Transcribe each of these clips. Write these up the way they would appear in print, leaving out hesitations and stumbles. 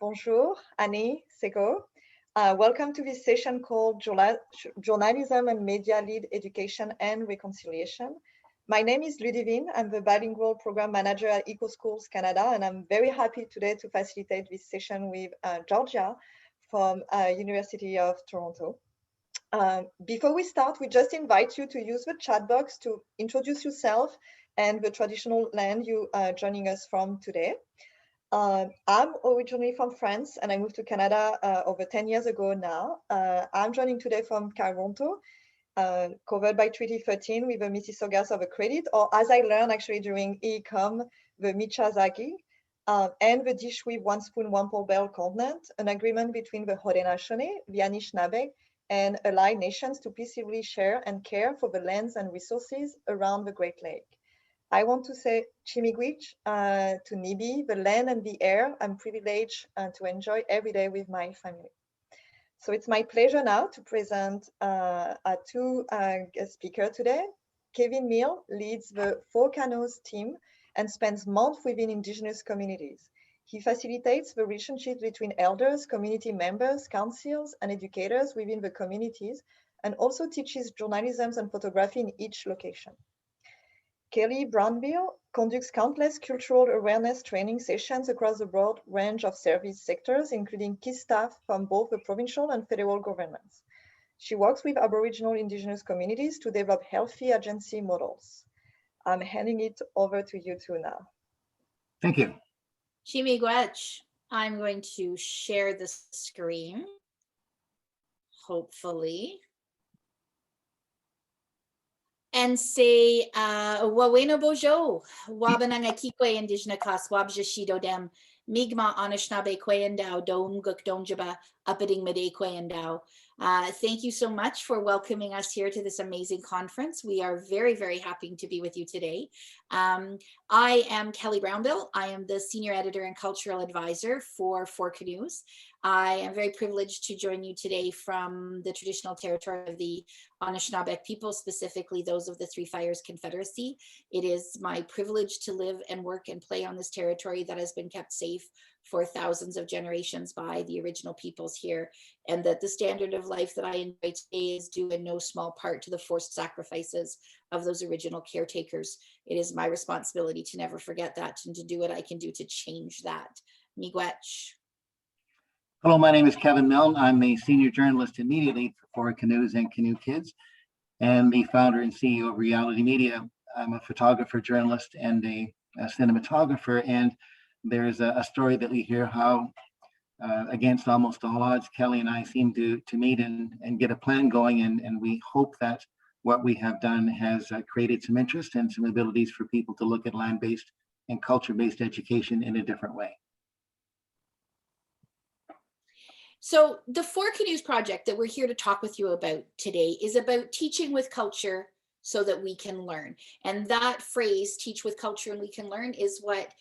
Bonjour, Annie, Sego. Welcome to this session called Journalism and Media Lead Education and Reconciliation. My name is Ludivine. I'm the bilingual program manager at EcoSchools Canada, and I'm very happy today to facilitate this session with Georgia from University of Toronto. Before we start, we just invite you to use the chat box to introduce yourself and the traditional land you are joining us from today. I'm originally from France and I moved to Canada over 10 years ago now. I'm joining today from Toronto, covered by Treaty 13 with the Mississaugas of a credit, or as I learned actually during ECOM, the Michazaki, and the Dish with One Spoon, One Pole Bell Continent, an agreement between the Haudenosaunee, the Anishinaabe, and allied nations to peaceably share and care for the lands and resources around the Great Lake. I want to say Chimigwich to Nibi, the land and the air I'm privileged to enjoy every day with my family. So it's my pleasure now to present our two guest speakers today. Kevin Milne leads the Four Canoes team and spends months within Indigenous communities. He facilitates the relationship between elders, community members, councils, and educators within the communities, and also teaches journalism and photography in each location. Kelly Brownbill conducts countless cultural awareness training sessions across a broad range of service sectors, including key staff from both the provincial and federal governments. She works with Aboriginal Indigenous communities to develop healthy agency models. I'm handing it over to you two now. Thank you. Chimigwech, I'm going to share the screen, hopefully. And say, Wawena Bojo, Wabananga Kikwe Indigenous Kas, Wabja Shido Dem, Migma Anishinaabe Kwayandao, Dom Guk Donjaba, Uppeting Mede Kwayandao. Thank you so much for welcoming us here to this amazing conference. We are very, very happy to be with you today. I am Kelly Brownbill. I am the Senior Editor and Cultural Advisor for Four Canoes. I am very privileged to join you today from the traditional territory of the Anishinaabe people, specifically those of the Three Fires Confederacy. It is my privilege to live and work and play on this territory that has been kept safe for thousands of generations by the original peoples here, and that the standard of life that I enjoy today is due in no small part to the forced sacrifices of those original caretakers. It is my responsibility to never forget that and to do what I can do to change that. Miigwech. Hello, my name is Kevin Milne. I'm the Senior Journalist and Media Lead for Four Canoes and Canoe Kids, and the founder and CEO of Reality Media. I'm a photographer, journalist, and a cinematographer, and there's a story that we hear how, against almost all odds, Kelly and I seem to meet and get a plan going, and we hope that what we have done has created some interest and some abilities for people to look at land-based and culture-based education in a different way. So the Four Canoes project that we're here to talk with you about today is about teaching with culture so that we can learn. And that phrase, teach with culture and we can learn, is what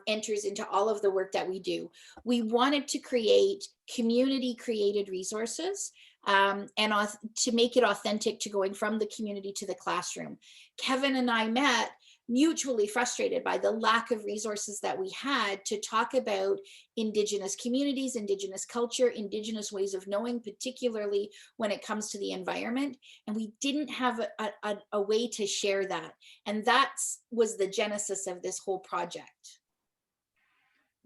enters into all of the work that we do. We wanted to create community created resources and to make it authentic to going from the community to the classroom. Kevin and I met mutually frustrated by the lack of resources that we had to talk about Indigenous communities, Indigenous culture, Indigenous ways of knowing, particularly when it comes to the environment. And we didn't have a way to share that. And that was the genesis of this whole project.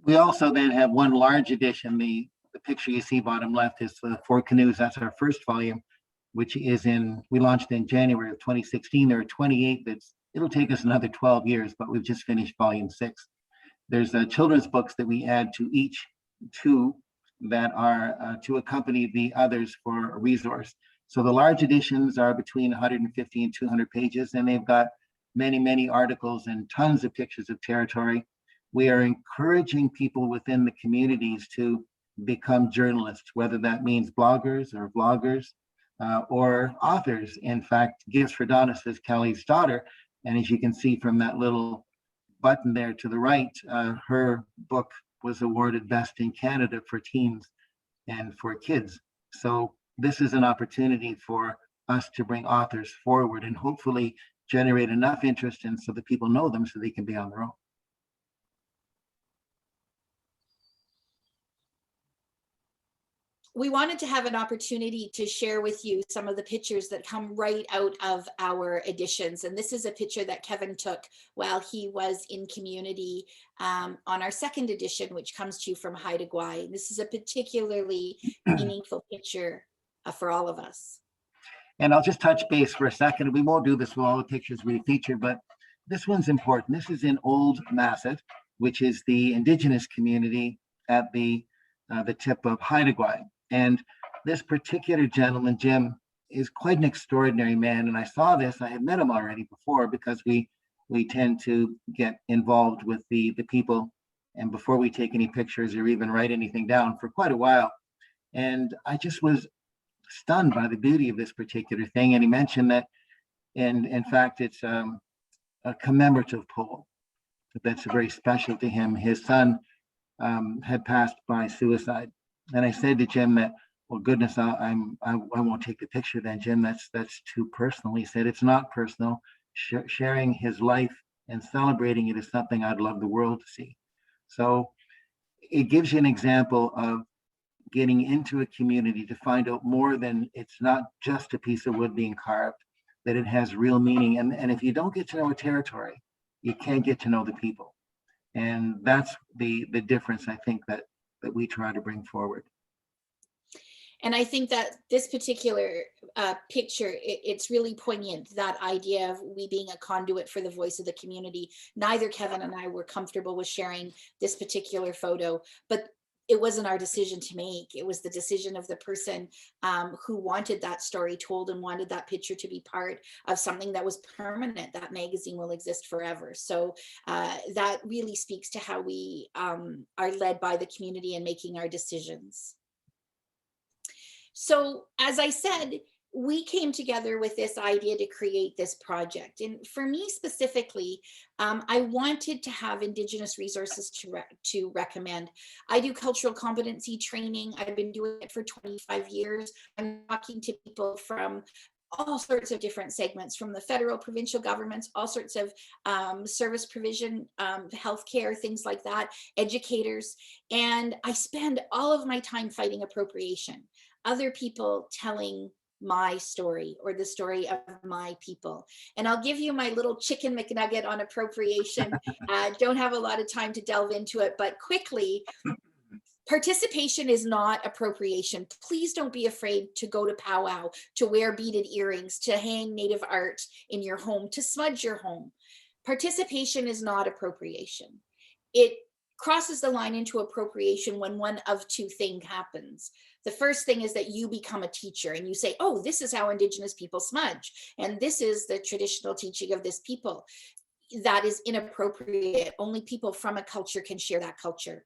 We also then have one large edition. The picture you see bottom left is the Four Canoes. That's our first volume, which we launched in January of 2016. There are 28 it'll take us another 12 years, but we've just finished volume 6. There's children's books that we add to each two that are to accompany the others for a resource. So the large editions are between 150 and 200 pages, and they've got many, many articles and tons of pictures of territory. We are encouraging people within the communities to become journalists, whether that means bloggers or vloggers or authors. In fact, Gifts for Donna is Kelly's daughter. And as you can see from that little button there to the right, her book was awarded Best in Canada for teens and for kids. So this is an opportunity for us to bring authors forward and hopefully generate enough interest in so that people know them so they can be on their own. we wanted to have an opportunity to share with you some of the pictures that come right out of our editions. And this is a picture that Kevin took while he was in community on our second edition, which comes to you from Haida Gwaii. This is a particularly meaningful picture for all of us. And I'll just touch base for a second. We won't do this with all the pictures we feature, but this one's important. This is in Old Masset, which is the Indigenous community at the tip of Haida Gwaii. And this particular gentleman, Jim, is quite an extraordinary man. And I saw this, I had met him already before, because we tend to get involved with the people, and before we take any pictures or even write anything down for quite a while. And I just was stunned by the beauty of this particular thing. And he mentioned that, and in fact, it's a commemorative pole that's very special to him. His son had passed by suicide. And I said to Jim that, well, goodness, I won't take the picture then, Jim. That's too personal. He said, it's not personal. Sharing his life and celebrating it is something I'd love the world to see. So it gives you an example of getting into a community to find out more than it's not just a piece of wood being carved, that it has real meaning. And if you don't get to know a territory, you can't get to know the people. And that's the difference, I think, that we try to bring forward. And I think that this particular picture, it's really poignant, that idea of we being a conduit for the voice of the community. Neither Kevin and I were comfortable with sharing this particular photo, but it wasn't our decision to make. It was the decision of the person who wanted that story told and wanted that picture to be part of something that was permanent. That magazine will exist forever. So that really speaks to how we are led by the community in making our decisions. So as I said, we came together with this idea to create this project. And for me specifically, I wanted to have Indigenous resources to recommend. I do cultural competency training. I've been doing it for 25 years. I'm talking to people from all sorts of different segments, from the federal, provincial governments, all sorts of service provision, healthcare, things like that, educators. And I spend all of my time fighting appropriation. Other people telling my story or the story of my people. And I'll give you my little chicken McNugget on appropriation. Don't have a lot of time to delve into it, but quickly, participation is not appropriation. Please don't be afraid to go to powwow, to wear beaded earrings, to hang native art in your home, to smudge your home. Participation is not appropriation. It crosses the line into appropriation when one of two things happens. The first thing is that you become a teacher and you say, oh, this is how Indigenous people smudge. And this is the traditional teaching of this people. That is inappropriate. Only people from a culture can share that culture.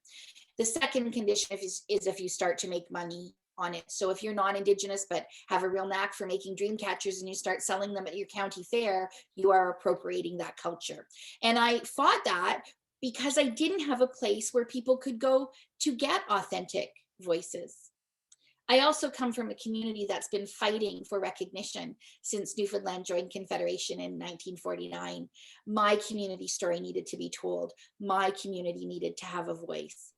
The second condition is if you start to make money on it. So if you're non-Indigenous but have a real knack for making dream catchers and you start selling them at your county fair, you are appropriating that culture. And I fought that because I didn't have a place where people could go to get authentic voices. I also come from a community that's been fighting for recognition since Newfoundland joined Confederation in 1949. My community story needed to be told. My community needed to have a voice.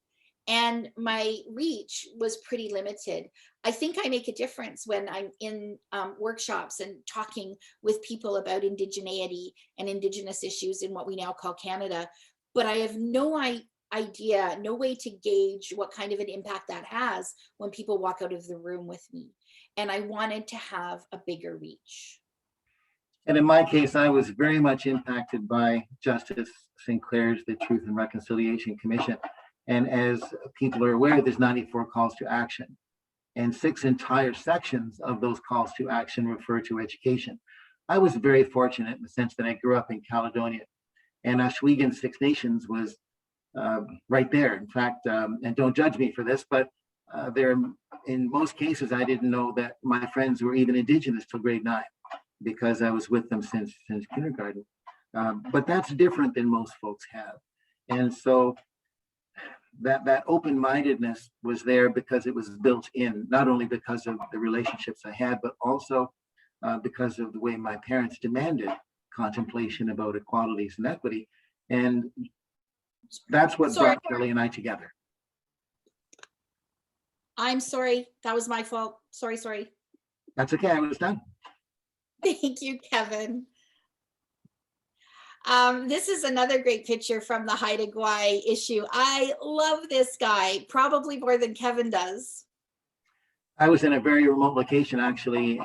And my reach was pretty limited. I think I make a difference when I'm in workshops and talking with people about indigeneity and Indigenous issues in what we now call Canada, but I have no idea, no way to gauge what kind of an impact that has when people walk out of the room with me. And I wanted to have a bigger reach. And in my case, I was very much impacted by Justice Sinclair's The Truth and Reconciliation Commission. And as people are aware, there's 94 calls to action. And 6 entire sections of those calls to action refer to education. I was very fortunate in the sense that I grew up in Caledonia. And Ohsweken Six Nations was right there. In fact, and don't judge me for this, but there, in most cases, I didn't know that my friends were even Indigenous till grade 9 because I was with them since kindergarten. But that's different than most folks have. And so that open-mindedness was there because it was built in, not only because of the relationships I had, but also because of the way my parents demanded contemplation about equalities and equity. And that's what brought Kelly and I together. I'm sorry. That was my fault. Sorry. That's okay, I was done. Thank you, Kevin. This is another great picture from the Haida Gwaii issue. I love this guy, probably more than Kevin does. I was in a very remote location, actually,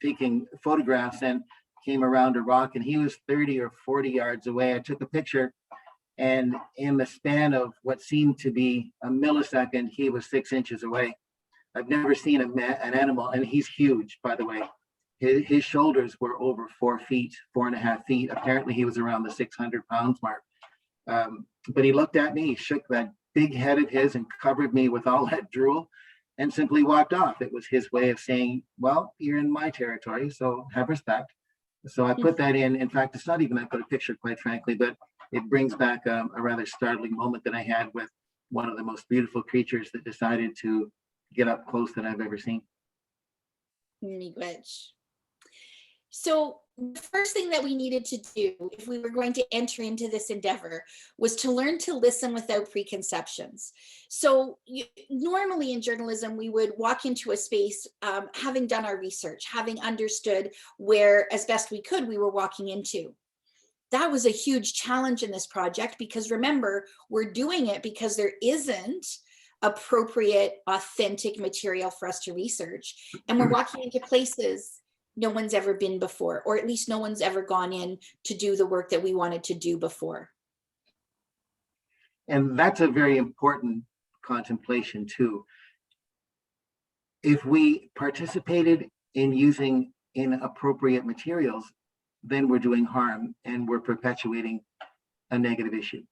taking photographs, and came around a rock, and he was 30 or 40 yards away. I took a picture, and in the span of what seemed to be a millisecond, he was 6 inches away. I've never seen an animal, and he's huge, by the way. His shoulders were over 4 feet, 4.5 feet. Apparently he was around the 600 pounds mark. But he looked at me, he shook that big head of his and covered me with all that drool and simply walked off. It was his way of saying, well, you're in my territory, so have respect. So I put that in. In fact, it's not even that good a picture, quite frankly, but it brings back a rather startling moment that I had with one of the most beautiful creatures that decided to get up close that I've ever seen. Miigwech. So the first thing that we needed to do if we were going to enter into this endeavor was to learn to listen without preconceptions. So normally in journalism, we would walk into a space having done our research, having understood where, as best we could, we were walking into. That was a huge challenge in this project because remember, we're doing it because there isn't appropriate, authentic material for us to research. And we're walking into places no one's ever been before, or at least no one's ever gone in to do the work that we wanted to do before. And that's a very important contemplation too. If we participated in using inappropriate materials, then we're doing harm and we're perpetuating a negative issue.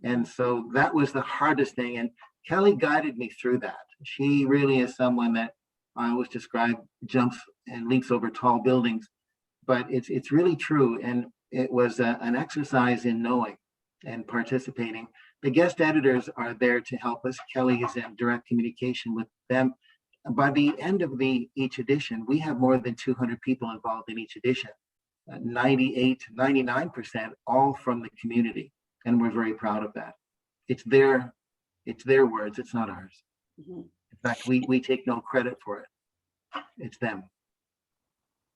And so that was the hardest thing. And Kelly guided me through that. She really is someone that I always describe jumps and leaps over tall buildings, but it's really true. And it was an exercise in knowing and participating. The guest editors are there to help us. Kelly is in direct communication with them. By the end of each edition, we have more than 200 people involved in each edition, 98, 99%, all from the community. And we're very proud of that. It's their words, it's not ours. Mm-hmm. In fact, we take no credit for it. It's them.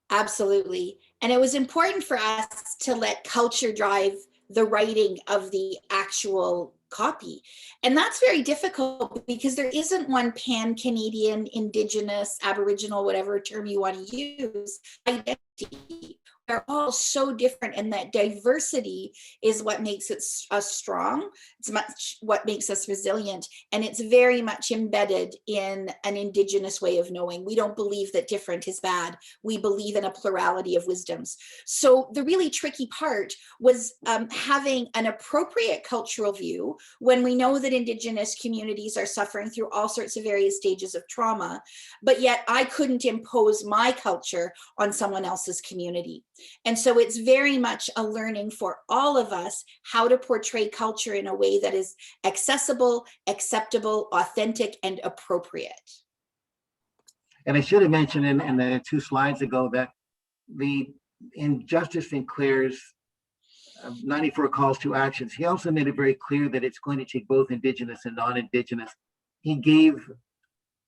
Absolutely. And it was important for us to let culture drive the writing of the actual copy. And that's very difficult because there isn't one pan-Canadian, Indigenous, Aboriginal, whatever term you want to use, identity. They're all so different, and that diversity is what makes us strong. It's much what makes us resilient, and it's very much embedded in an Indigenous way of knowing. We don't believe that different is bad. We believe in a plurality of wisdoms. So the really tricky part was having an appropriate cultural view when we know that Indigenous communities are suffering through all sorts of various stages of trauma, but yet I couldn't impose my culture on someone else's community. And so it's very much a learning for all of us how to portray culture in a way that is accessible, acceptable, authentic, and appropriate. And I should have mentioned in the 2 slides ago that in Justice Sinclair's 94 calls to actions, he also made it very clear that it's going to take both Indigenous and non-Indigenous. He gave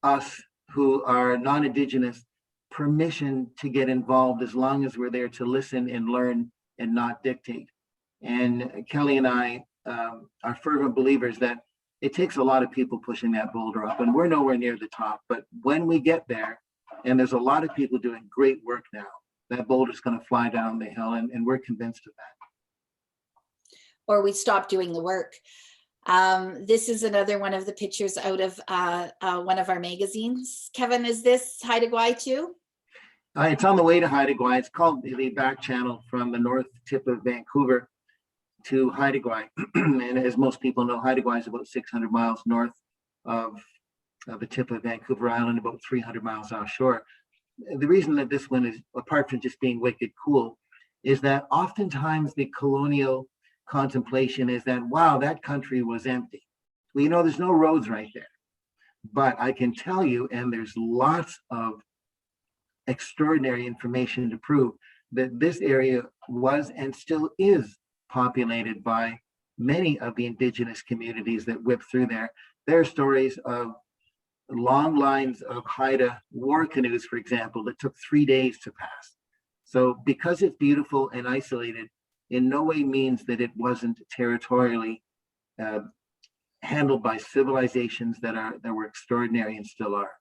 us who are non-Indigenous permission to get involved as long as we're there to listen and learn and not dictate. And Kelly and I are fervent believers that it takes a lot of people pushing that boulder up, and we're nowhere near the top. But when we get there, and there's a lot of people doing great work now, that boulder's going to fly down the hill, and we're convinced of that. Or we stop doing the work. This is another one of the pictures out of one of our magazines. Kevin, is this Haida Gwaii too? It's on the way to Haida Gwaii. It's called the back channel from the north tip of Vancouver to Haida Gwaii. And as most people know, Haida Gwaii is about 600 miles north of the tip of Vancouver Island, about 300 miles offshore. The reason that this one is, apart from just being wicked cool, is that oftentimes the colonial contemplation is that, wow, that country was empty. Well, you know, there's no roads right there. But I can tell you, and there's lots of extraordinary information to prove that this area was and still is populated by many of the Indigenous communities that whip through there. There are stories of long lines of Haida war canoes, for example, that took 3 days to pass. So because it's beautiful and isolated, in no way means that it wasn't territorially handled by civilizations that were extraordinary and still are.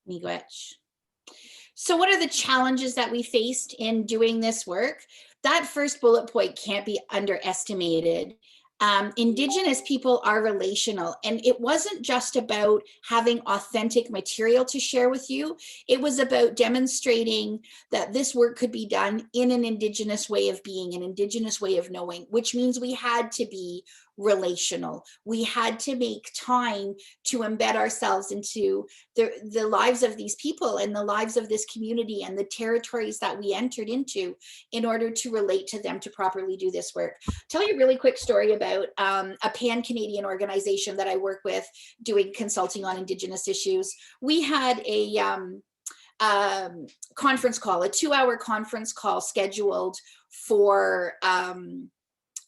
Miigwech. So what are the challenges that we faced in doing this work? That first bullet point can't be underestimated. Indigenous people are relational, and it wasn't just about having authentic material to share with you. It was about demonstrating that this work could be done in an Indigenous way of being, an Indigenous way of knowing, which means we had to be relational. We had to make time to embed ourselves into the lives of these people and the lives of this community and the territories that we entered into in order to relate to them to properly do this work. Tell you a really quick story about a pan-Canadian organization that I work with doing consulting on Indigenous issues. We had a conference call, a 2-hour conference call scheduled for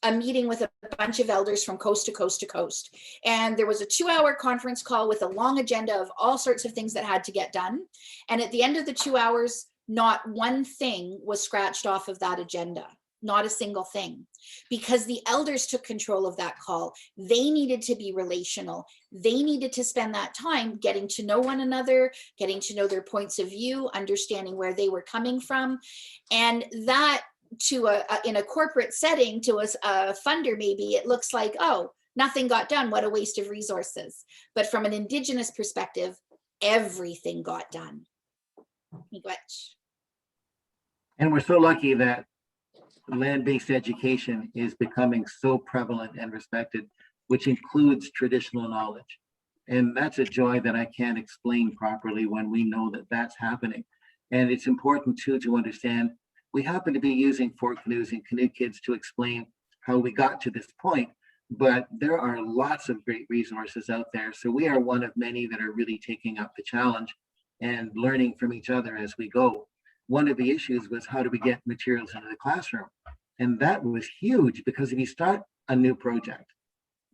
a meeting with a bunch of elders from coast to coast to coast. And there was a 2-hour conference call with a long agenda of all sorts of things that had to get done. And at the end of the 2 hours, not one thing was scratched off of that agenda, not a single thing, because the elders took control of that call. They needed to be relational. They needed to spend that time getting to know one another, getting to know their points of view, understanding where they were coming from. And that, in a corporate setting, to a funder, maybe it looks like, oh, nothing got done, what a waste of resources. But from an Indigenous perspective, everything got done. And we're so lucky that land-based education is becoming so prevalent and respected, which includes traditional knowledge. And that's a joy that I can't explain properly when we know that that's happening. And it's important too to understand we happen to be using Fork Canoes and Canoe Kids to explain how we got to this point, but there are lots of great resources out there. So we are one of many that are really taking up the challenge and learning from each other as we go. One of the issues was how do we get materials into the classroom? And that was huge, because if you start a new project,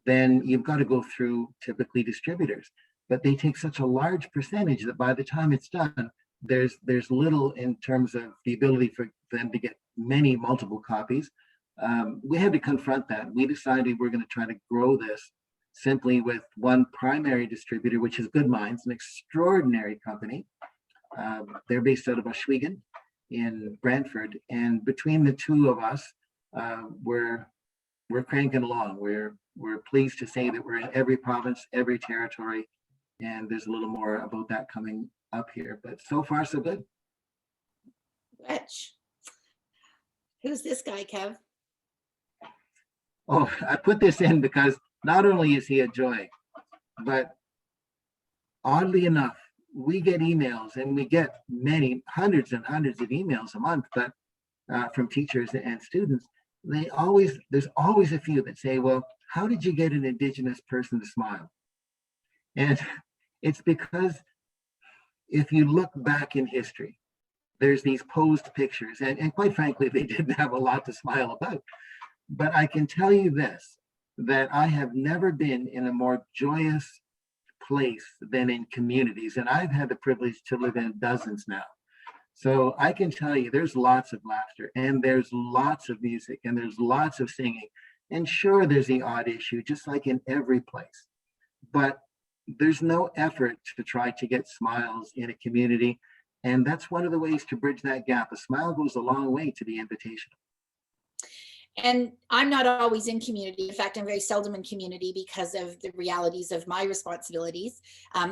then you've got to go through typically distributors, but they take such a large percentage that by the time it's done, there's little in terms of the ability for them to get multiple copies. We had to confront that. We decided we're going to try to grow this simply with one primary distributor, which is Good Minds, an extraordinary company. They're based out of Oswego in Brantford, and between the two of us, we're cranking along. We're pleased to say that we're in every province, every territory, and there's a little more about that coming up here, but so far so good. Rich. Who's this guy, Kev? Oh, I put this in because not only is he a joy, but oddly enough, we get emails, and we get hundreds and hundreds of emails a month, but from teachers and students. There's always a few that say, well, how did you get an Indigenous person to smile? And it's because if you look back in history, there's these posed pictures, and quite frankly, they didn't have a lot to smile about. But I can tell you this, that I have never been in a more joyous place than in communities, and I've had the privilege to live in dozens now. So I can tell you there's lots of laughter, and there's lots of music, and there's lots of singing. And sure, there's the odd issue, just like in every place. But there's no effort to try to get smiles in a community. And that's one of the ways to bridge that gap. A smile goes a long way to the invitation. And I'm not always in community. In fact, I'm very seldom in community because of the realities of my responsibilities.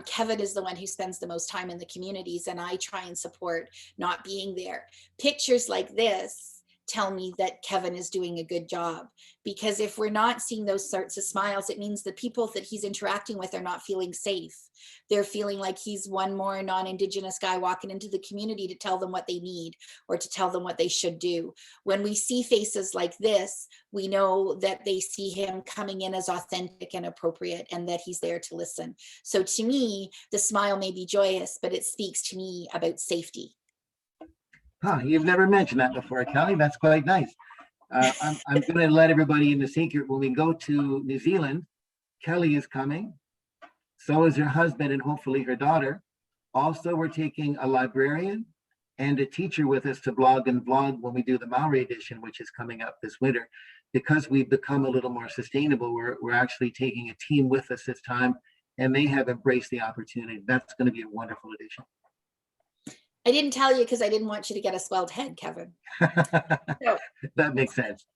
Kevin is the one who spends the most time in the communities, and I try and support not being there. Pictures like this tell me that Kevin is doing a good job, because if we're not seeing those sorts of smiles, it means the people that he's interacting with are not feeling safe. They're feeling like he's one more non-Indigenous guy walking into the community to tell them what they need or to tell them what they should do. When we see faces like this, we know that they see him coming in as authentic and appropriate, and that he's there to listen. So to me, the smile may be joyous, but it speaks to me about safety. Huh, you've never mentioned that before, Kelly. That's quite nice. I'm going to let everybody in the secret. When we go to New Zealand, Kelly is coming. So is her husband and hopefully her daughter. Also, we're taking a librarian and a teacher with us to blog and vlog when we do the Maori edition, which is coming up this winter. Because we've become a little more sustainable, we're actually taking a team with us this time, and they have embraced the opportunity. That's going to be a wonderful edition. I didn't tell you because I didn't want you to get a swelled head, Kevin. So, that makes sense.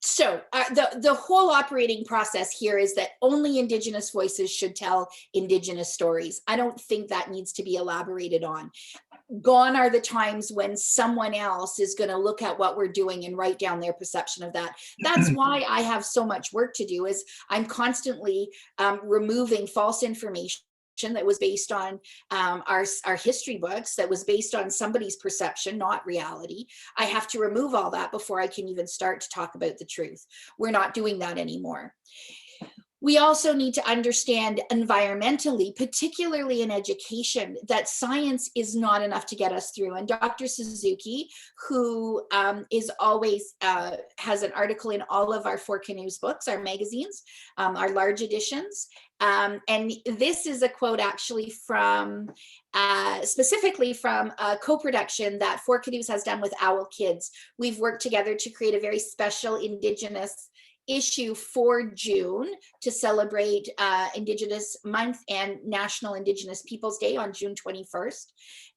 So the whole operating process here is that only Indigenous voices should tell Indigenous stories. I don't think that needs to be elaborated on. Gone are the times when someone else is going to look at what we're doing and write down their perception of that. That's why I have so much work to do, is I'm constantly removing false information that was based on our history books, that was based on somebody's perception, not reality. I have to remove all that before I can even start to talk about the truth. We're not doing that anymore. We also need to understand environmentally, particularly in education, that science is not enough to get us through. And Dr. Suzuki, who is always has an article in all of our Four Canoes books, our magazines, our large editions. And this is a quote actually from, specifically from a co-production that Four Canoes has done with Owl Kids. We've worked together to create a very special Indigenous issue for June to celebrate Indigenous Month and National Indigenous Peoples Day on June 21st.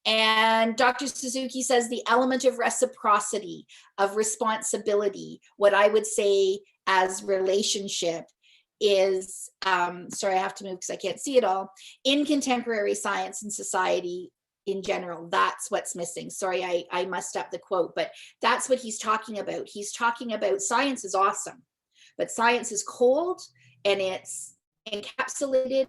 And Dr. Suzuki says the element of reciprocity, of responsibility, what I would say as relationship, is, sorry, I have to move because I can't see it all, in contemporary science and society in general. That's what's missing. Sorry, I messed up the quote, but that's what he's talking about. He's talking about science is awesome, but science is cold and it's encapsulated.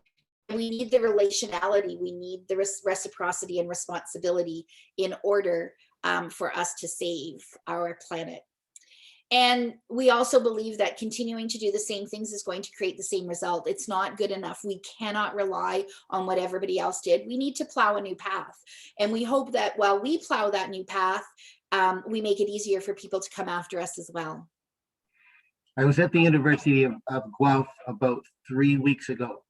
We need the relationality. We need the reciprocity and responsibility in order for us to save our planet. And we also believe that continuing to do the same things is going to create the same result. It's not good enough. We cannot rely on what everybody else did. We need to plow a new path. And we hope that while we plow that new path, we make it easier for people to come after us as well. I was at the University of Guelph about 3 weeks ago,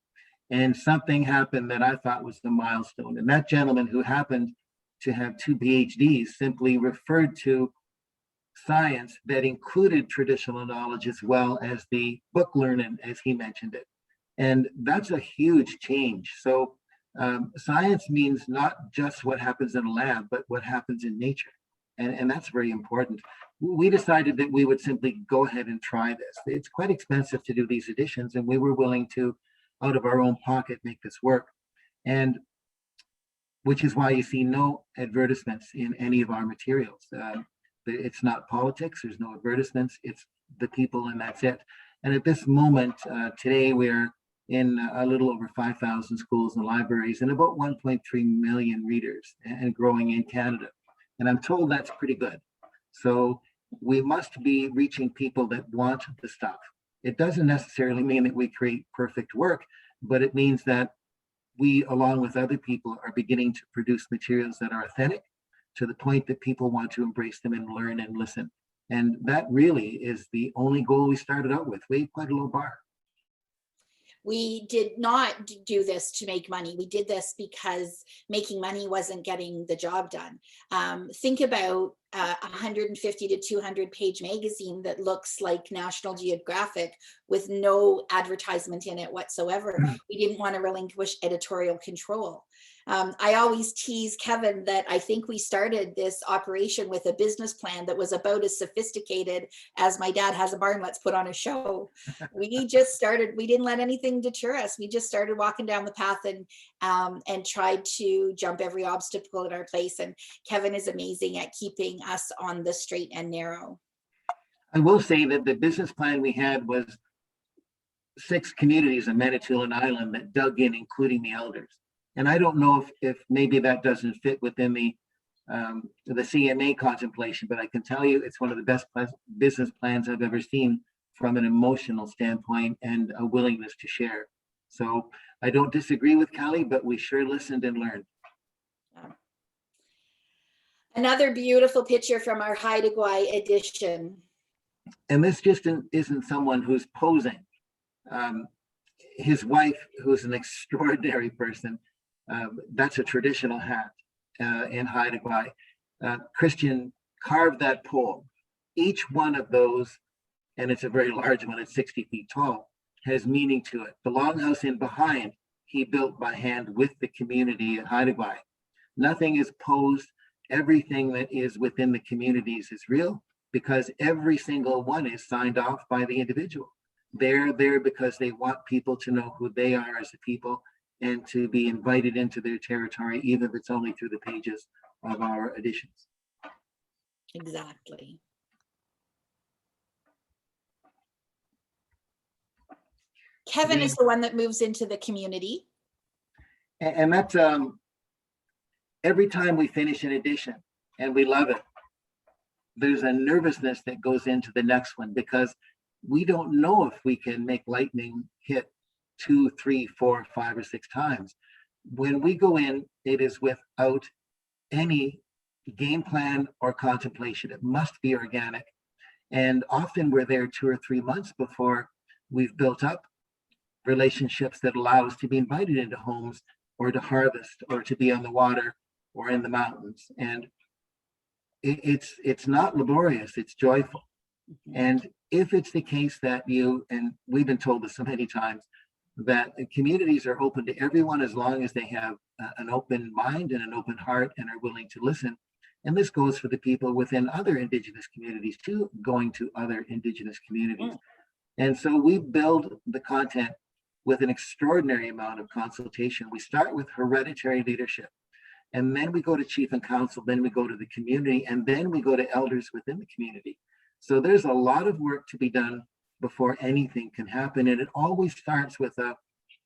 and something happened that I thought was the milestone. And that gentleman, who happened to have 2 PhDs, simply referred to science that included traditional knowledge as well as the book learning, as he mentioned it. And that's a huge change. So science means not just what happens in a lab, but what happens in nature. And that's very important. We decided that we would simply go ahead and try this. It's quite expensive to do these editions, and we were willing to, out of our own pocket, make this work. And which is why you see no advertisements in any of our materials. It's not politics, there's no advertisements, it's the people, and that's it. And at this moment, today, we're in a little over 5,000 schools and libraries and about 1.3 million readers, and growing in Canada. And I'm told that's pretty good. So we must be reaching people that want the stuff. It doesn't necessarily mean that we create perfect work, but it means that we, along with other people, are beginning to produce materials that are authentic, to the point that people want to embrace them and learn and listen. And that really is the only goal we started out with. We had quite a low bar. We did not do this to make money. We did this because making money wasn't getting the job done. Think about a 150 to 200 page magazine that looks like National Geographic with no advertisement in it whatsoever. We didn't want to relinquish editorial control. I always tease Kevin that I think we started this operation with a business plan that was about as sophisticated as My Dad Has a Barn, Let's Put on a Show. We just started, we didn't let anything deter us. We just started walking down the path and tried to jump every obstacle in our place. And Kevin is amazing at keeping us on the straight and narrow. I will say that the business plan we had was 6 communities in Manitoulin Island that dug in, including the elders. And I don't know if maybe that doesn't fit within the CMA contemplation, but I can tell you it's one of the best business plans I've ever seen from an emotional standpoint and a willingness to share. So I don't disagree with Callie, but we sure listened and learned. Another beautiful picture from our Haida Gwaii edition. And this just isn't someone who's posing. his wife, who's an extraordinary person, that's a traditional hat in Haida Gwaii. Christian carved that pole. Each one of those, and it's a very large one, it's 60 feet tall, has meaning to it. The longhouse in behind, he built by hand with the community at Haida Gwaii. Nothing is posed. Everything that is within the communities is real, because every single one is signed off by the individual. They're there because they want people to know who they are as a people and to be invited into their territory, even if it's only through the pages of our editions. Exactly. Kevin is the one that moves into the community. And that's every time we finish an edition and we love it, there's a nervousness that goes into the next one, because we don't know if we can make lightning hit 2, 3, 4, 5, or 6 times. When we go in, it is without any game plan or contemplation. It must be organic. And often we're there 2 or 3 months before we've built up relationships that allow us to be invited into homes or to harvest or to be on the water or in the mountains. And it's not laborious, it's joyful. And if it's the case that you, and we've been told this so many times, that the communities are open to everyone as long as they have an open mind and an open heart and are willing to listen. And this goes for the people within other Indigenous communities too, going to other Indigenous communities. And so we build the content with an extraordinary amount of consultation. We start with hereditary leadership, and then we go to chief and council, then we go to the community, and then we go to elders within the community. So there's a lot of work to be done before anything can happen. And it always starts with a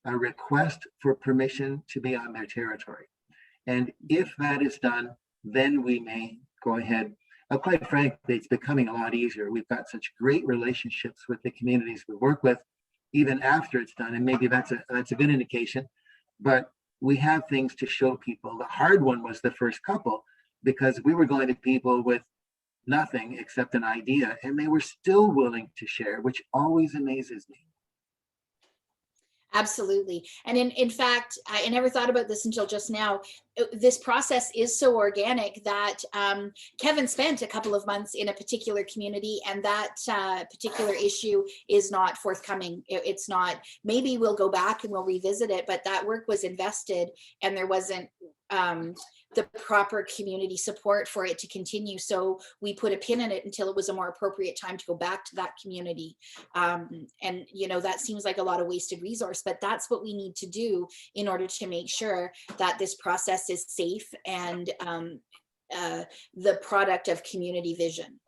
request for permission to be on their territory. And if that is done, then we may go ahead. Quite frankly, it's becoming a lot easier. We've got such great relationships with the communities we work with, even after it's done. And maybe that's a good indication, but we have things to show people. The hard one was the first couple, because we were going to people with nothing except an idea, and they were still willing to share, which always amazes me. Absolutely. And in fact, I never thought about this until just now. This process is so organic that Kevin spent a couple of months in a particular community, and that particular issue is not forthcoming. It's not, maybe we'll go back and we'll revisit it, but that work was invested and there wasn't the proper community support for it to continue. So we put a pin in it until it was a more appropriate time to go back to that community. And, you know, that seems like a lot of wasted resource, but that's what we need to do in order to make sure that this process is safe and the product of community vision.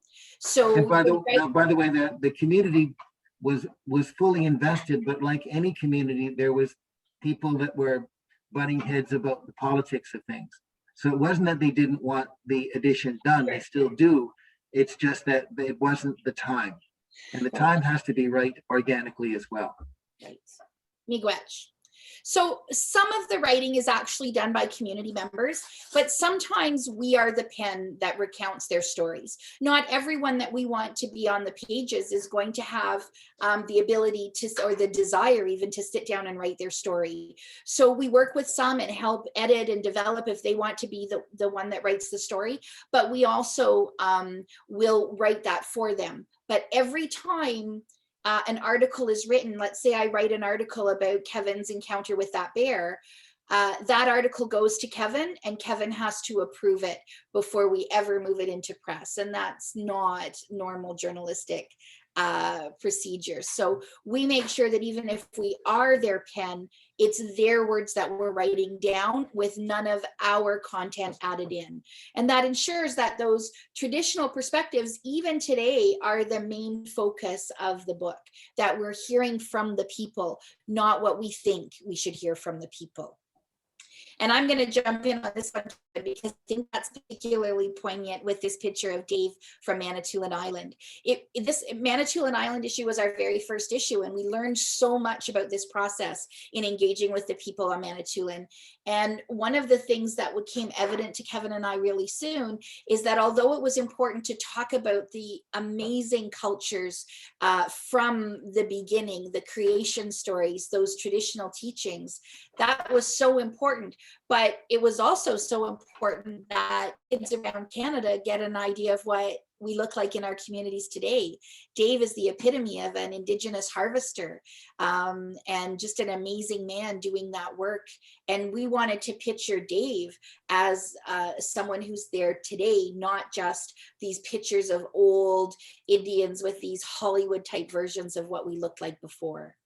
So and by the way, the community was fully invested, but like any community, there was people that were butting heads about the politics of things. So it wasn't that they didn't want the edition done, they still do. It's just that it wasn't the time. And the time has to be right organically as well. Right. Miigwech. So some of the writing is actually done by community members, but sometimes we are the pen that recounts their stories. Not everyone that we want to be on the pages is going to have the ability to, or the desire even, to sit down and write their story. So we work with some and help edit and develop if they want to be the one that writes the story, but we also will write that for them. But every time an article is written, let's say I write an article about Kevin's encounter with that bear, that article goes to Kevin and Kevin has to approve it before we ever move it into press. And that's not normal journalistic procedure. So we make sure that even if we are their pen, it's their words that we're writing down with none of our content added in. And that ensures that those traditional perspectives, even today, are the main focus of the book, that we're hearing from the people, not what we think we should hear from the people. And I'm going to jump in on this one because I think that's particularly poignant with this picture of Dave from Manitoulin Island. This Manitoulin Island issue was our very first issue, and we learned so much about this process in engaging with the people on Manitoulin. And one of the things that became evident to Kevin and I really soon is that although it was important to talk about the amazing cultures from the beginning, the creation stories, those traditional teachings, that was so important. But it was also so important that kids around Canada get an idea of what we look like in our communities today. Dave is the epitome of an Indigenous harvester, and just an amazing man doing that work. And we wanted to picture Dave as someone who's there today, not just these pictures of old Indians with these Hollywood type versions of what we looked like before.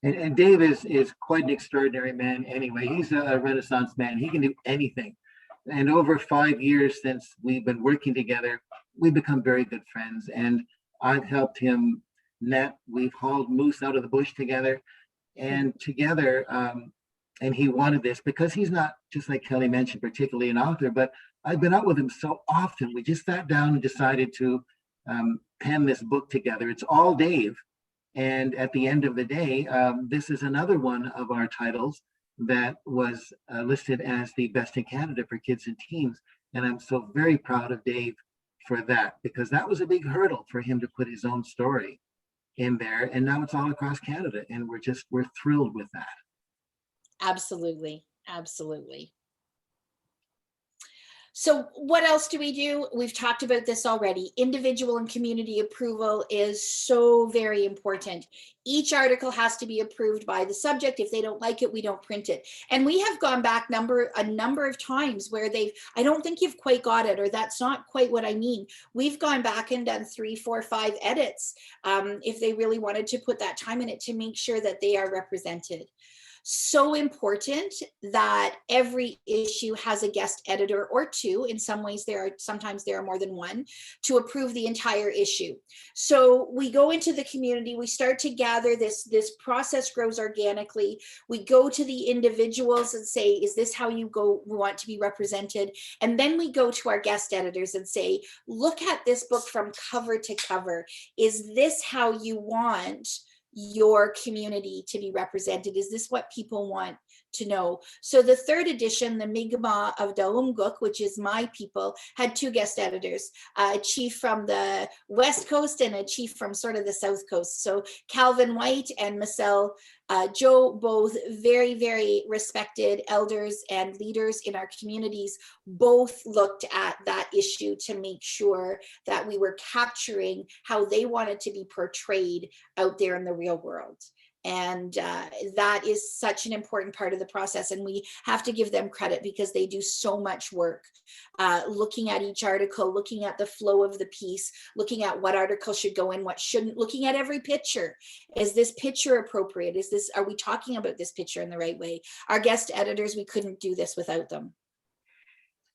And Dave is quite an extraordinary man anyway. He's a Renaissance man. He can do anything. And over 5 years since we've been working together, we've become very good friends. And I've helped him net. We've hauled moose out of the bush together. And together, and he wanted this because he's not, just like Kelly mentioned, particularly an author, but I've been out with him so often. We just sat down and decided to pen this book together. It's all Dave. And at the end of the day, this is another one of our titles that was listed as the best in Canada for kids and teens. And I'm so very proud of Dave for that, because that was a big hurdle for him to put his own story in there. And now it's all across Canada. And we're thrilled with that. Absolutely. Absolutely. So what else do we do? We've talked about this already. Individual and community approval is so very important. Each article has to be approved by the subject. If they don't like it, we don't print it. And we have gone back a number of times where I don't think you've quite got it, or that's not quite what I mean. We've gone back and done 3, 4, 5 edits if they really wanted to put that time in it to make sure that they are represented. So important that every issue has a guest editor or 2. In some ways, sometimes there are more than 1 to approve the entire issue. So we go into the community, we start to gather this process grows organically. We go to the individuals and say, is this how you want to be represented? And then we go to our guest editors and say, look at this book from cover to cover. Is this how you want your community to be represented? Is this what people want to know? So the 3rd edition, the Mi'kmaq of Daumguk, which is my people, had 2 guest editors, a chief from the West Coast and a chief from sort of the South Coast. So Calvin White and Marcel Joe, both very, very respected elders and leaders in our communities, both looked at that issue to make sure that we were capturing how they wanted to be portrayed out there in the real world. And that is such an important part of the process. And we have to give them credit because they do so much work looking at each article, looking at the flow of the piece, looking at what article should go in, what shouldn't, looking at every picture. Is this picture appropriate? Are we talking about this picture in the right way? Our guest editors, we couldn't do this without them.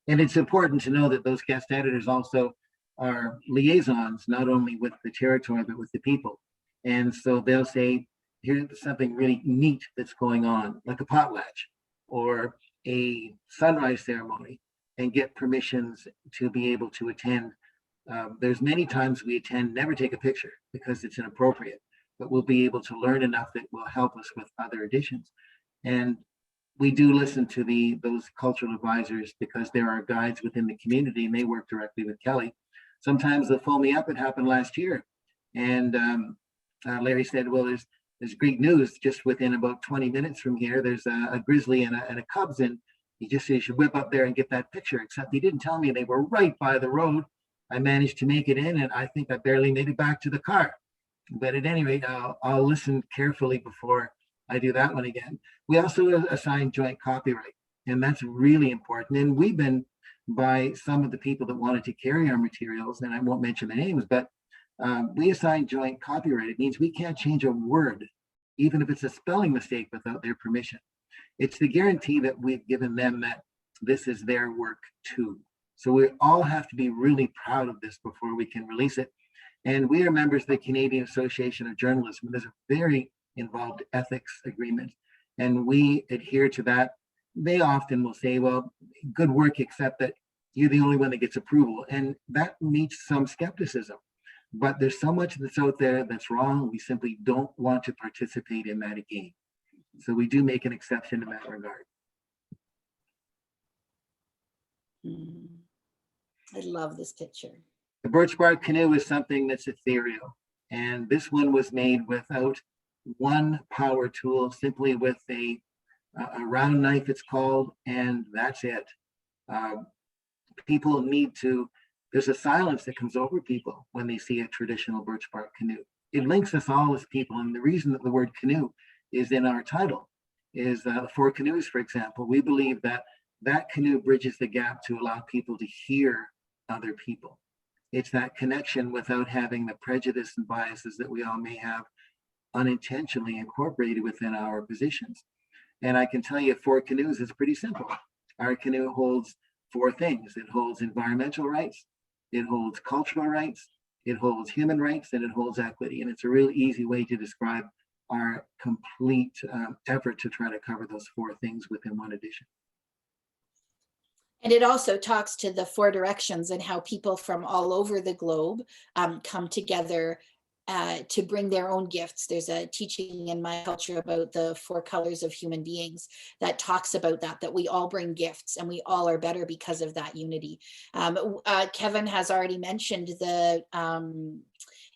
And it's important to know that those guest editors also are liaisons, not only with the territory, but with the people. And so they'll say, here's something really neat that's going on, like a potlatch or a sunrise ceremony, and get permissions to be able to attend. There's many times we attend, never take a picture because it's inappropriate, but we'll be able to learn enough that will help us with other additions. And we do listen to those cultural advisors because there are guides within the community and they work directly with Kelly. Sometimes they'll phone me up. It happened last year. And Larry said, well, there's great news. Just within about 20 minutes from here, there's a grizzly and a cubs, and he just said you should whip up there and get that picture, except he didn't tell me they were right by the road. I managed to make it in, and I think I barely made it back to the car. But at any rate, I'll listen carefully before I do that one again. We also assign joint copyright, and that's really important. And we've been by some of the people that wanted to carry our materials, and I won't mention the names, but we assign joint copyright. It means we can't change a word, even if it's a spelling mistake, without their permission. It's the guarantee that we've given them that this is their work too. So we all have to be really proud of this before we can release it. And we are members of the Canadian Association of Journalism. There's a very involved ethics agreement, and we adhere to that they often will say, well, good work, except that you're the only one that gets approval. And that meets some skepticism. But there's so much that's out there that's wrong. We simply don't want to participate in that game. So we do make an exception in that regard. I love this picture. The birch bark canoe is something that's ethereal. And this one was made without one power tool, simply with a round knife, it's called, and that's it. People need to, there's a silence that comes over people when they see a traditional birch bark canoe. It links us all as people. And the reason that the word canoe is in our title is the Four Canoes, for example. We believe that that canoe bridges the gap to allow people to hear other people. It's that connection without having the prejudice and biases that we all may have unintentionally incorporated within our positions. And I can tell you, Four Canoes is pretty simple. Our canoe holds four things. It holds environmental rights, it holds cultural rights, it holds human rights, and it holds equity. And it's a real easy way to describe our complete effort to try to cover those four things within one edition. And it also talks to the four directions and how people from all over the globe come together to bring their own gifts. There's a teaching in my culture about the four colors of human beings that talks about that we all bring gifts and we all are better because of that unity. Kevin has already mentioned the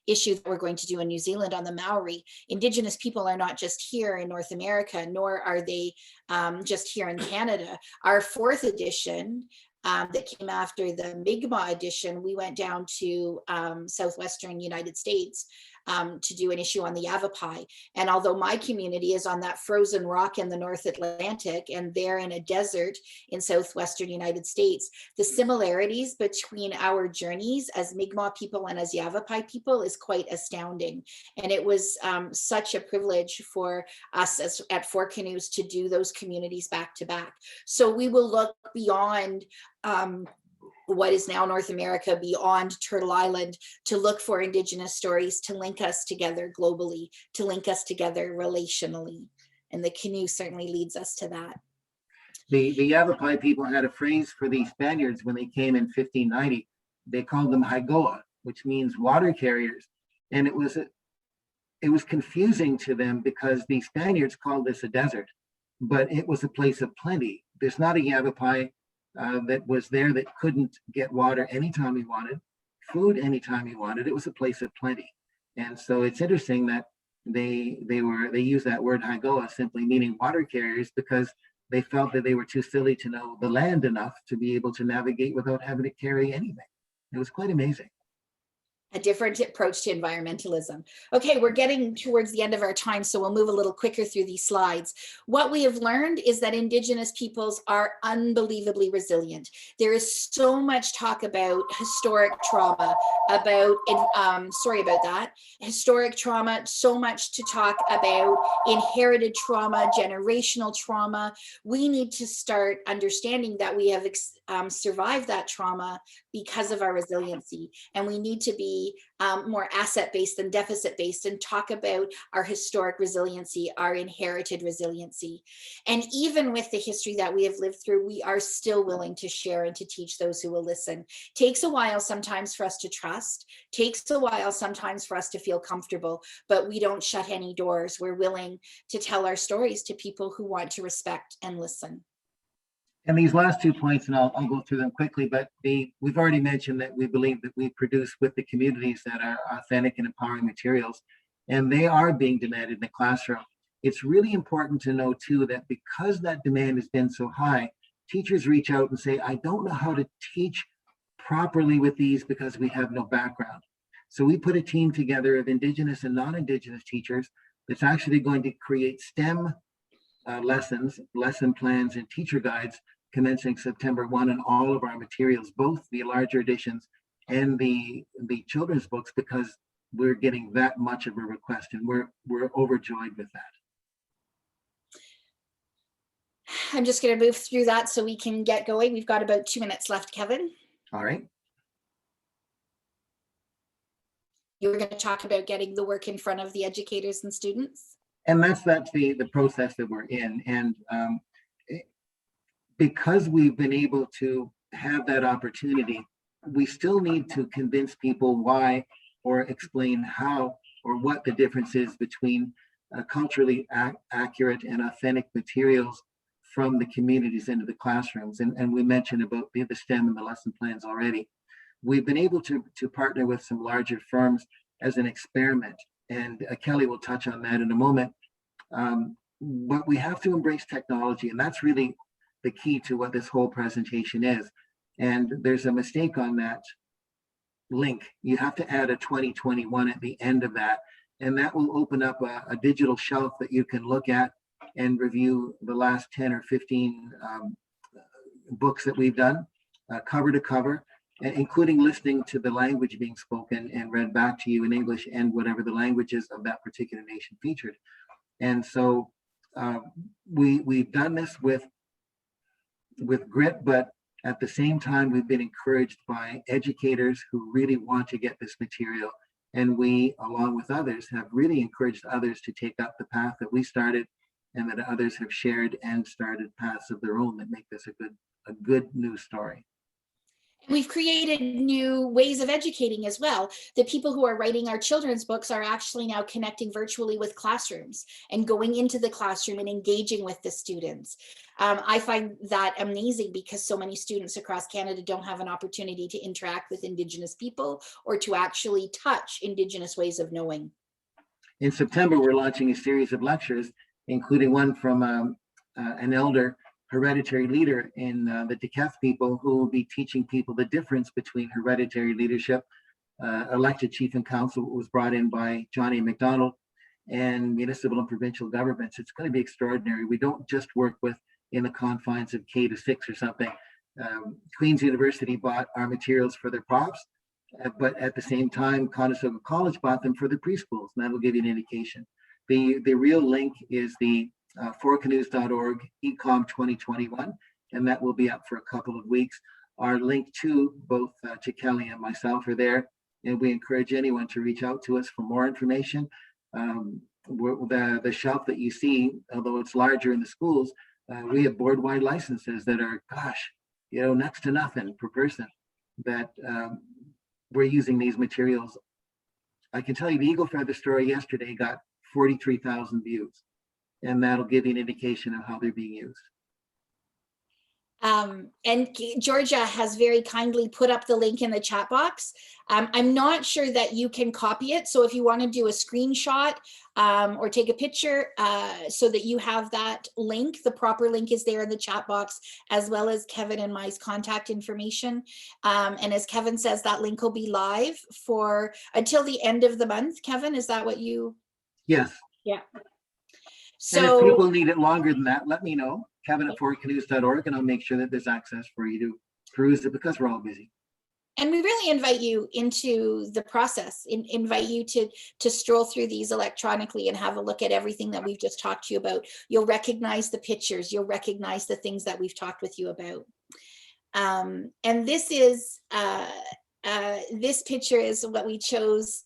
issue that we're going to do in New Zealand on the Maori. Indigenous people are not just here in North America, nor are they just here in Canada. Our fourth edition that came after the Mi'kmaq edition, we went down to southwestern United States to do an issue on the Yavapai. And although my community is on that frozen rock in the North Atlantic and they're in a desert in southwestern United States, the similarities between our journeys as Mi'kmaq people and as Yavapai people is quite astounding. And it was such a privilege for us at Four Canoes to do those communities back to back. So we will look beyond what is now North America, beyond Turtle Island, to look for Indigenous stories, to link us together globally, to link us together relationally. And the canoe certainly leads us to that. The Yavapai people had a phrase for the Spaniards when they came in 1590. They called them Haigoa, which means water carriers. And it was confusing to them because the Spaniards called this a desert, but it was a place of plenty. There's not a Yavapai that was there that couldn't get water anytime he wanted, food anytime he wanted. It was a place of plenty. And so it's interesting that they use that word Haigoa, simply meaning water carriers, because they felt that they were too silly to know the land enough to be able to navigate without having to carry anything. It was quite amazing. A different approach to environmentalism. Okay, we're getting towards the end of our time, so we'll move a little quicker through these slides. What we have learned is that Indigenous peoples are unbelievably resilient. There is so much talk about historic trauma, historic trauma, so much to talk about inherited trauma, generational trauma. We need to start understanding that we have survived that trauma because of our resiliency, and we need to be more asset-based than deficit-based and talk about our historic resiliency, our inherited resiliency. And even with the history that we have lived through, we are still willing to share and to teach those who will listen. Takes a while sometimes for us to trust, takes a while sometimes for us to feel comfortable, but we don't shut any doors. We're willing to tell our stories to people who want to respect and listen. And these last 2 points, and I'll go through them quickly, but we've already mentioned that we believe that we produce with the communities that are authentic and empowering materials, and they are being demanded in the classroom. It's really important to know too that because that demand has been so high, teachers reach out and say, I don't know how to teach properly with these because we have no background. So we put a team together of Indigenous and non-Indigenous teachers that's actually going to create STEM lessons, lesson plans, and teacher guides commencing September 1 on all of our materials, both the larger editions and the children's books, because we're getting that much of a request, and we're overjoyed with that. I'm just going to move through that so we can get going. We've got about 2 minutes left, Kevin. All right. You were going to talk about getting the work in front of the educators and students. And that's the process that we're in. And because we've been able to have that opportunity, we still need to convince people why or explain how or what the difference is between culturally accurate and authentic materials from the communities into the classrooms. And we mentioned about the STEM and the lesson plans already. We've been able to partner with some larger firms as an experiment, and Kelly will touch on that in a moment. But we have to embrace technology, and that's really the key to what this whole presentation is. And there's a mistake on that link. You have to add a 2021 at the end of that, and that will open up a digital shelf that you can look at and review the last 10 or 15 books that we've done, cover to cover, including listening to the language being spoken and read back to you in English and whatever the language is of that particular nation featured. And so we've done this with grit, but at the same time, we've been encouraged by educators who really want to get this material. And we, along with others, have really encouraged others to take up the path that we started and that others have shared and started paths of their own that make this a good news story. We've created new ways of educating as well. The people who are writing our children's books are actually now connecting virtually with classrooms and going into the classroom and engaging with the students. I find that amazing because so many students across Canada don't have an opportunity to interact with Indigenous people or to actually touch Indigenous ways of knowing. In September, we're launching a series of lectures, including one from an elder hereditary leader in the Deketh people, who will be teaching people the difference between hereditary leadership, elected chief and council was brought in by John A. MacDonald, and municipal and provincial governments. It's going to be extraordinary. We don't just work in the confines of K to 6 or something. Queen's University bought our materials for their props, but at the same time, Conestoga College bought them for their preschools, and that'll give you an indication. The real link is the forcanoes.org ecom 2021, and that will be up for a couple of weeks. Our link to both to Kelly and myself are there, and we encourage anyone to reach out to us for more information. The shelf that you see, although it's larger in the schools, we have board-wide licenses that are, next to nothing per person, that we're using these materials. I can tell you the Eagle Feather story yesterday got 43,000 views. And that'll give you an indication of how they're being used. And Georgia has very kindly put up the link in the chat box. I'm not sure that you can copy it. So if you want to do a screenshot or take a picture so that you have that link, the proper link is there in the chat box, as well as Kevin and my contact information. And as Kevin says, that link will be live for until the end of the month. Kevin, is that what you? Yes. Yeah. So, and if people need it longer than that, let me know, Kevin@forcanoes.org, and I'll make sure that there's access for you to peruse it, because we're all busy. And we really invite you into the process, invite you to stroll through these electronically and have a look at everything that we've just talked to you about. You'll recognize the pictures, you'll recognize the things that we've talked with you about. And this is, this picture is what we chose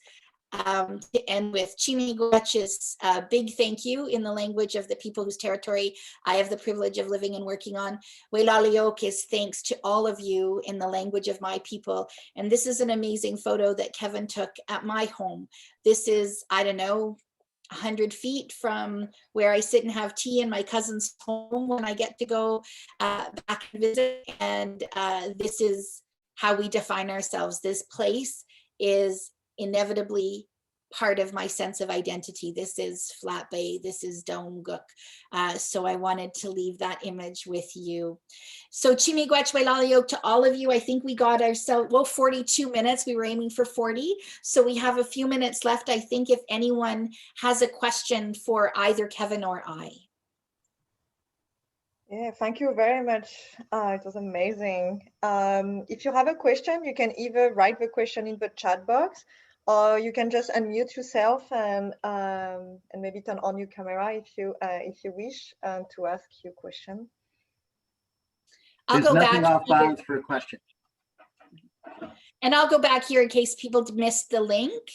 to end with. Chimigwach's big thank you in the language of the people whose territory I have the privilege of living and working on. Welaliok is thanks to all of you in the language of my people. And this is an amazing photo that Kevin took at my home. This is, I don't know, 100 feet from where I sit and have tea in my cousin's home when I get to go back and visit. And this is how we define ourselves. This place is inevitably part of my sense of identity. This is Flat Bay, this is Domguk. So I wanted to leave that image with you. So Chimigwach Wailaliok to all of you. I think we got ourselves, 42 minutes. We were aiming for 40. So we have a few minutes left. I think if anyone has a question for either Kevin or I. Yeah, thank you very much. It was amazing. If you have a question, you can either write the question in the chat box, or you can just unmute yourself and maybe turn on your camera if you wish to ask your question. I'll go nothing back off bounds for a question. And I'll go back here in case people missed the link.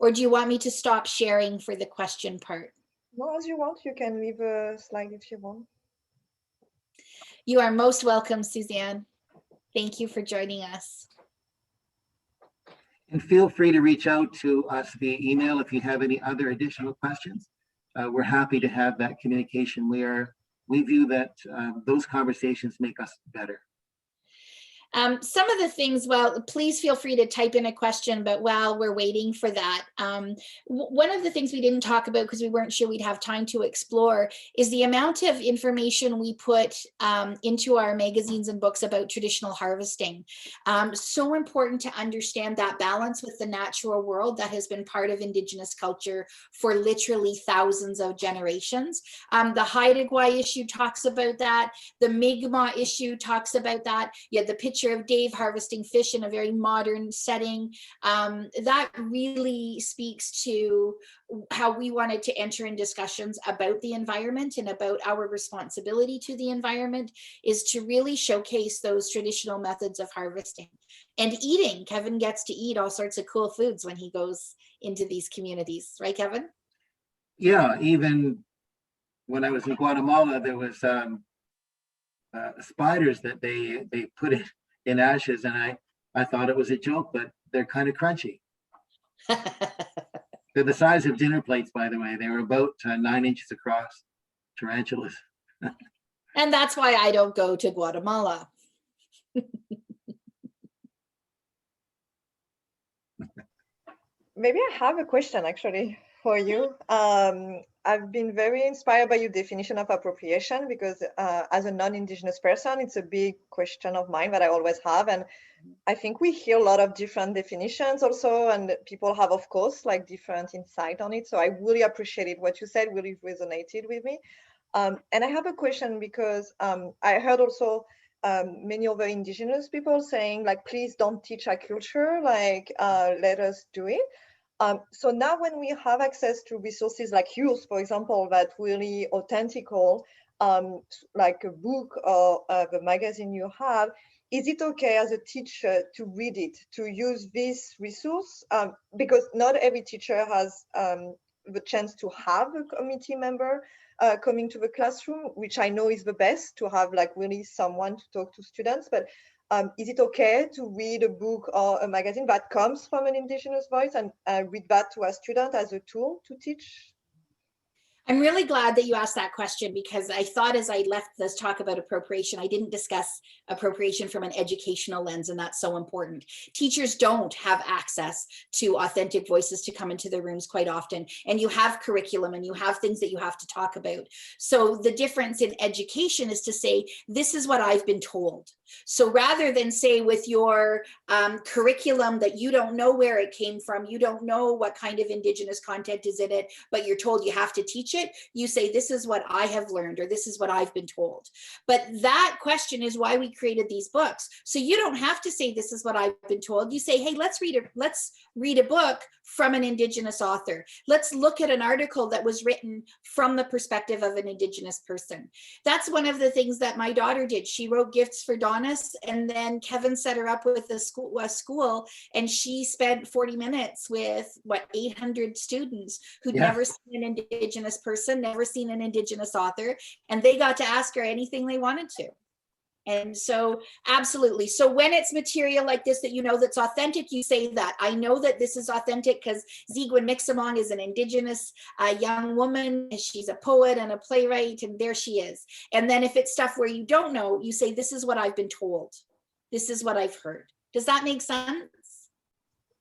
Or do you want me to stop sharing for the question part? No, as you want. You can leave a slide if you want. You are most welcome, Suzanne. Thank you for joining us. And feel free to reach out to us via email if you have any other additional questions. We're happy to have that communication. We view that those conversations make us better. Some of the things, well, please feel free to type in a question, but while we're waiting for that, one of the things we didn't talk about because we weren't sure we'd have time to explore is the amount of information we put into our magazines and books about traditional harvesting. So important to understand that balance with the natural world that has been part of Indigenous culture for literally thousands of generations. The Haida Gwaii issue talks about that. The Mi'kmaq issue talks about that. You had the picture of Dave harvesting fish in a very modern setting. That really speaks to how we wanted to enter in discussions about the environment and about our responsibility to the environment, is to really showcase those traditional methods of harvesting and eating. Kevin gets to eat all sorts of cool foods when he goes into these communities, right, Kevin? Yeah, even when I was in Guatemala, there was spiders that they put it in ashes, and I thought it was a joke, but they're kind of crunchy. They're the size of dinner plates, by the way. They were about 9 inches across, tarantulas. And that's why I don't go to Guatemala. Maybe I have a question actually for you. I've been very inspired by your definition of appropriation because as a non-Indigenous person, it's a big question of mine that I always have. And I think we hear a lot of different definitions also, and people have, of course, like different insight on it. So I really appreciated what you said, really resonated with me. And I have a question because I heard also many other Indigenous people saying like, please don't teach our culture, like let us do it. So now when we have access to resources like yours, for example, that really authentical, like a book or the magazine you have, is it okay as a teacher to read it, to use this resource? Because not every teacher has the chance to have a committee member coming to the classroom, which I know is the best, to have like really someone to talk to students. But is it okay to read a book or a magazine that comes from an Indigenous voice and read that to a student as a tool to teach? I'm really glad that you asked that question, because I thought as I left this talk about appropriation, I didn't discuss appropriation from an educational lens, and that's so important. Teachers don't have access to authentic voices to come into the rooms quite often, and you have curriculum and you have things that you have to talk about. So the difference in education is to say, this is what I've been told. So rather than say with your curriculum that you don't know where it came from, you don't know what kind of Indigenous content is in it, but you're told you have to teach it, you say, this is what I have learned, or this is what I've been told. But that question is why we created these books. So you don't have to say, this is what I've been told. You say, hey, let's read a book from an Indigenous author. Let's look at an article that was written from the perspective of an Indigenous person. That's one of the things that my daughter did. She wrote Gifts for Donis, and then Kevin set her up with a school, and she spent 40 minutes with 800 students who'd never seen an Indigenous person, never seen an Indigenous author, and they got to ask her anything they wanted to. And so absolutely. So when it's material like this that you know that's authentic, you say that. I know that this is authentic because Zigwin Mixamong is an Indigenous young woman. She's a poet and a playwright, and there she is. And then if it's stuff where you don't know, you say, this is what I've been told. This is what I've heard. Does that make sense?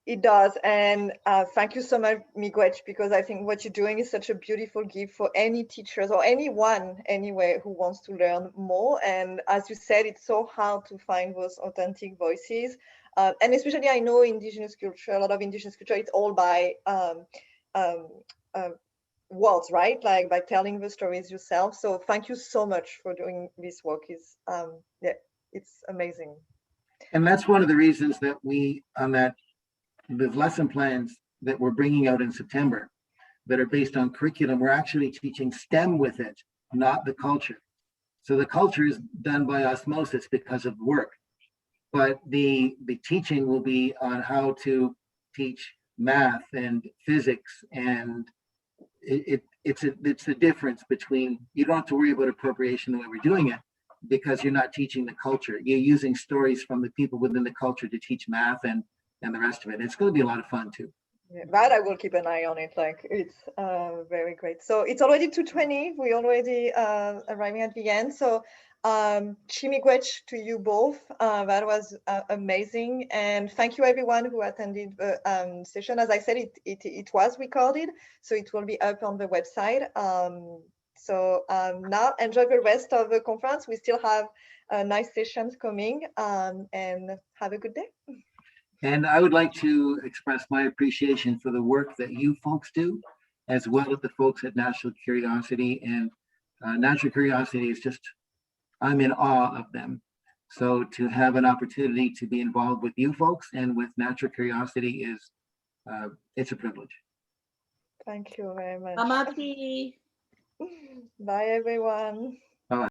It does. And thank you so much, Miigwech, because I think what you're doing is such a beautiful gift for any teachers or anyone anyway who wants to learn more. And as you said, it's so hard to find those authentic voices. And especially I know Indigenous culture, a lot of Indigenous culture, it's all by words, right? Like by telling the stories yourself. So thank you so much for doing this work. It's amazing. And that's one of the reasons that the lesson plans that we're bringing out in September that are based on curriculum, we're actually teaching STEM with it, not the culture. So the culture is done by osmosis because of work, but the teaching will be on how to teach math and physics, and it's the difference between, you don't have to worry about appropriation the way we're doing it, because you're not teaching the culture. You're using stories from the people within the culture to teach math and the rest of it. It's going to be a lot of fun too. Yeah, that I will keep an eye on it. Like it's very great. So it's already 2:20. We already arriving at the end. So chimigwech to you both. That was amazing, and thank you everyone who attended the session. As I said, it was recorded, so it will be up on the website. Now enjoy the rest of the conference. We still have nice sessions coming, and have a good day. And I would like to express my appreciation for the work that you folks do, as well as the folks at Natural Curiosity. And Natural Curiosity is just, I'm in awe of them. So to have an opportunity to be involved with you folks and with Natural Curiosity is, it's a privilege. Thank you very much. Amati. Bye, everyone.